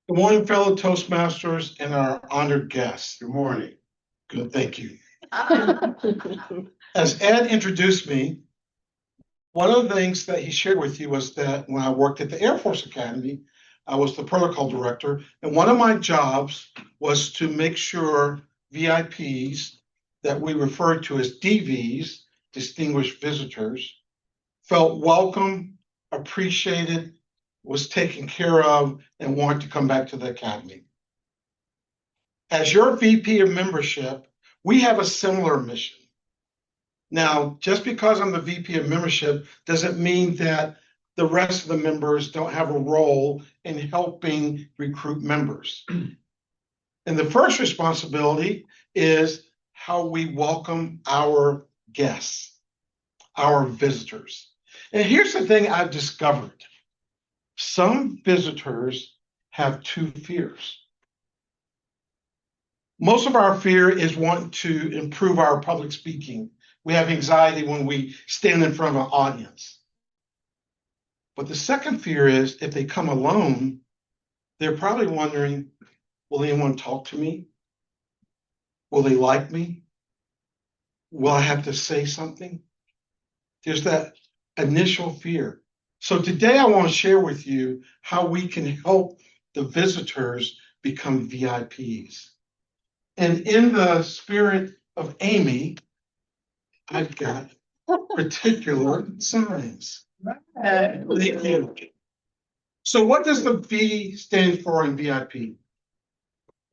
Good morning, fellow Toastmasters and our honored guests. Good morning. Good, thank you. As Ed introduced me, one of the things that he shared with you was that when I worked at the Air Force Academy, I was the protocol director, and one of my jobs was to make sure VIPs, that we referred to as DVs, distinguished visitors, felt welcome, appreciated, was taken care of, and wanted to come back to the academy. As your VP of membership, we have a similar mission. Now, just because I'm the VP of membership doesn't mean that the rest of the members don't have a role in helping recruit members. And the first responsibility is how we welcome our guests, our visitors. And here's the thing I've discovered. Some visitors have two fears. Most of our fear is wanting to improve our public speaking. We have anxiety when we stand in front of an audience. But the second fear is if they come alone, they're probably wondering, will anyone talk to me? Will they like me? Will I have to say something? There's that initial fear. So today I want to share with you how we can help the visitors become VIPs. And in the spirit of Amy, I've got particular signs. Thank you. So what does the V stand for in VIP?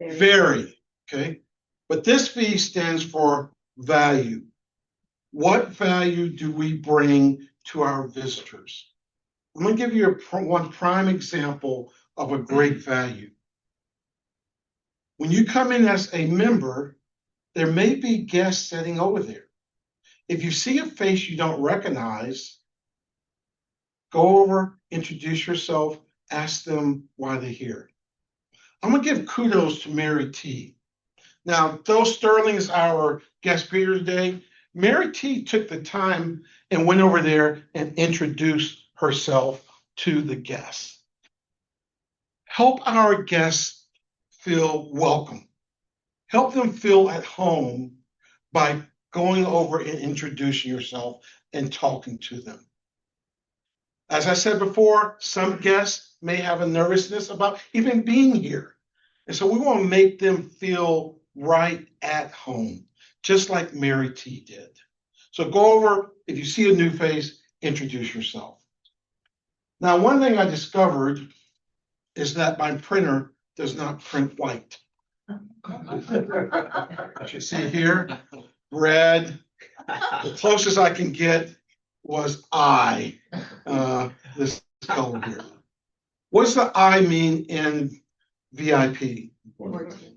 Very, okay? But this V stands for value. What value do we bring to our visitors? I'm going to give you one prime example of a great value. When you come in as a member, there may be guests sitting over there. If you see a face you don't recognize, go over, introduce yourself, ask them why they're here. I'm going to give kudos to Mary T. Now, though Sterling is our guest speaker today, Mary T took the time and went over there and introduced herself to the guests. Help our guests feel welcome. Help them feel at home by going over and introducing yourself and talking to them. As I said before, some guests may have a nervousness about even being here. And so we want to make them feel right at home, just like Mary T did. So go over, if you see a new face, introduce yourself. Now, one thing I discovered is that my printer does not print white. As you see here, red. The closest I can get was I, this color here. What does the I mean in VIP?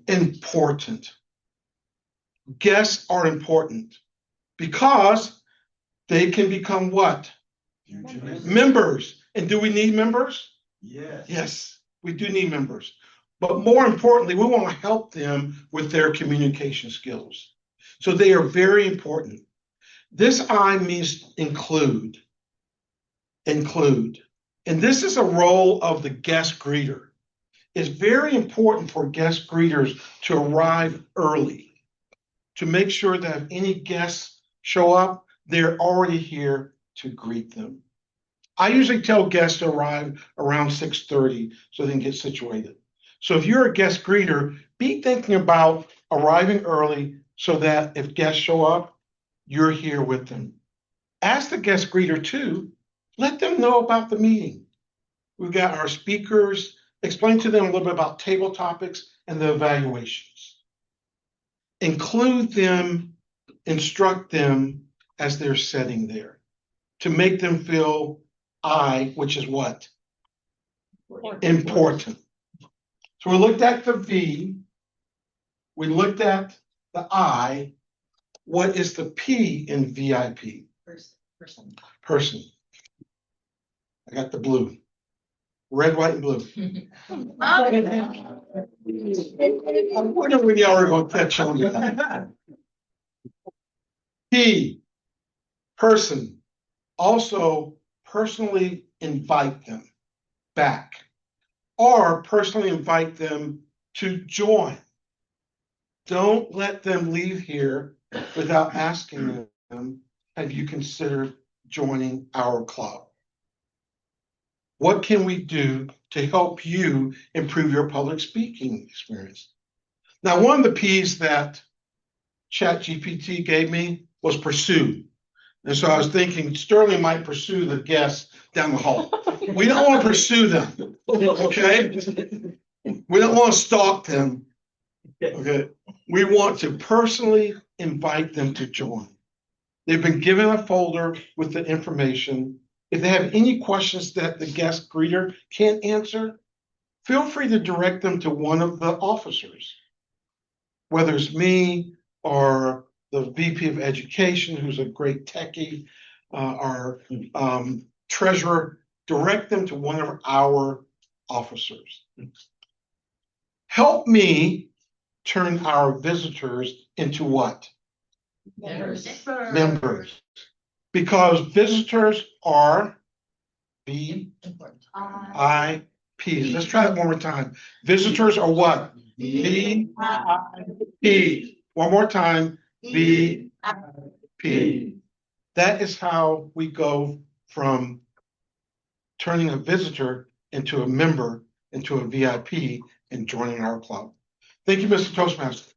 Important. Guests are important because they can become what? Members. And do we need members? Yes. Yes, we do need members. But more importantly, we want to help them with their communication skills. So they are very important. This I means include. Include. And this is a role of the guest greeter. It's very important for guest greeters to arrive early, to make sure that if any guests show up, they're already here to greet them. I usually tell guests to arrive around 6:30 so they can get situated. So if you're a guest greeter, be thinking about arriving early so that if guests show up, you're here with them. Ask the guest greeter too, let them know about the meeting. We've got our speakers, explain to them a little bit about table topics and the evaluations. Include them, instruct them as they're sitting there to make them feel I, which is what? Important. So we looked at the V, we looked at the I. What is the P in VIP? Person. I got the blue. Red, white, and blue. I wonder when y'all are going to catch on to that. P, person. Also, personally invite them back. or personally invite them to join. Don't let them leave here without asking them, have you considered joining our club? What can we do to help you improve your public speaking experience? Now, one of the P's that ChatGPT gave me was pursue. And so I was thinking Sterling might pursue the guests down the hall. We don't want to pursue them, okay? We don't want to stalk them, okay? We want to personally invite them to join. They've been given a folder with the information. If they have any questions that the guest greeter can't answer, feel free to direct them to one of the officers, whether it's me or the VP of Education, who's a great techie, our treasurer. Direct them to one of our officers. Help me turn our visitors into what? Members. Because visitors are VIPs. Let's try it one more time. Visitors are what? VIP. One more time. VIP. That is how we go from turning a visitor into a member, into a VIP, and joining our club. Thank you, Mr. Toastmaster.